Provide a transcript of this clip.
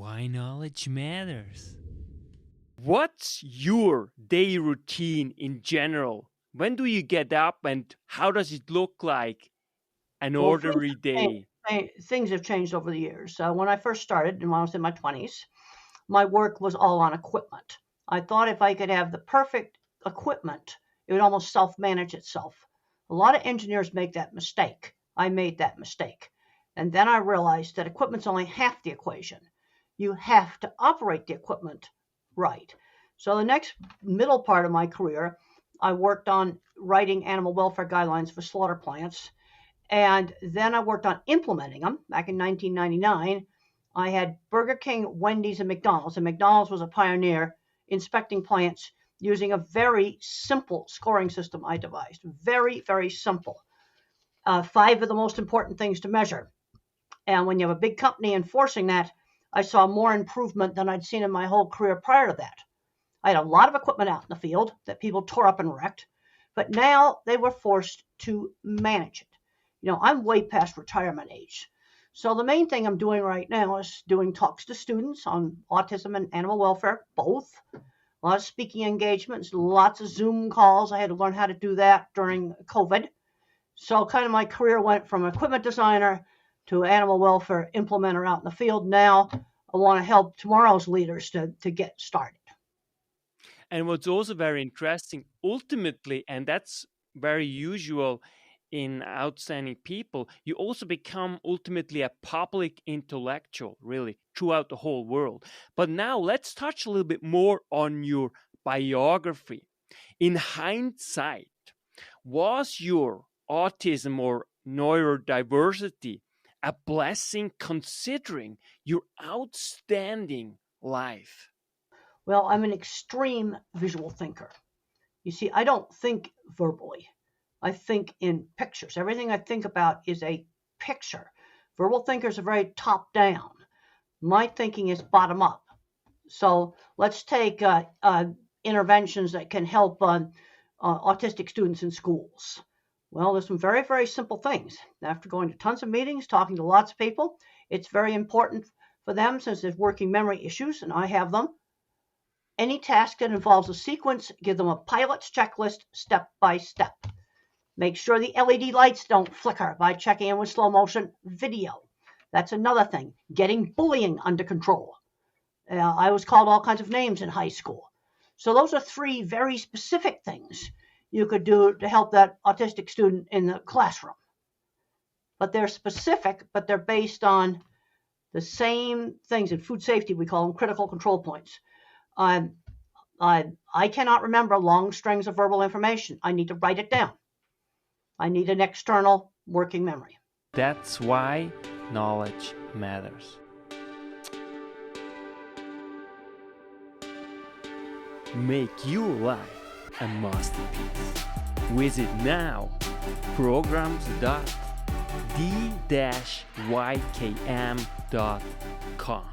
Why knowledge matters. What's your day routine in general? When do you get up and how does it look like an Well, ordinary day? things have changed over the years. When I first started, and when I was in my 20s, my work was all on equipment. I thought if I could have the perfect equipment, it would almost self-manage itself. A lot of engineers make that mistake. I made that mistake. And then I realized that equipment's only half the equation. You have to operate the equipment right. So the next middle part of my career, I worked on writing animal welfare guidelines for slaughter plants. And then I worked on implementing them back in 1999. I had Burger King, Wendy's, and McDonald's. And McDonald's was a pioneer inspecting plants using a very simple scoring system I devised. Very, very simple. 5 of the most important things to measure. And when you have a big company enforcing that, I saw more improvement than I'd seen in my whole career prior to that. I had a lot of equipment out in the field that people tore up and wrecked, but now they were forced to manage it. I'm way past retirement age. So the main thing I'm doing right now is doing talks to students on autism and animal welfare, both. A lot of speaking engagements, lots of Zoom calls. I had to learn how to do that during COVID. So kind of my career went from equipment designer to animal welfare implementer out in the field. Now I want to help tomorrow's leaders to get started. And what's also very interesting, ultimately, and that's very usual in outstanding people, you also become ultimately a public intellectual, really, throughout the whole world. But now let's touch a little bit more on your biography. In hindsight, was your autism or neurodiversity a blessing considering your outstanding life? Well, I'm an extreme visual thinker. You see, I don't think verbally. I think in pictures. Everything I think about is a picture. Verbal thinkers are very top down. My thinking is bottom up. So let's take interventions that can help autistic students in schools. Well, there's some very, very simple things. After going to tons of meetings, talking to lots of people, it's very important for them, since there's working memory issues, and I have them. Any task that involves a sequence, give them a pilot's checklist step by step. Make sure the LED lights don't flicker by checking in with slow motion video. That's another thing. Getting bullying under control. I was called all kinds of names in high school. So those are 3 very specific things you could do to help that autistic student in the classroom. But they're specific, but they're based on the same things. In food safety, we call them critical control points. I cannot remember long strings of verbal information. I need to write it down. I need an external working memory. That's why knowledge matters. Make your life a masterpiece. Visit now programs.d-ykm.com.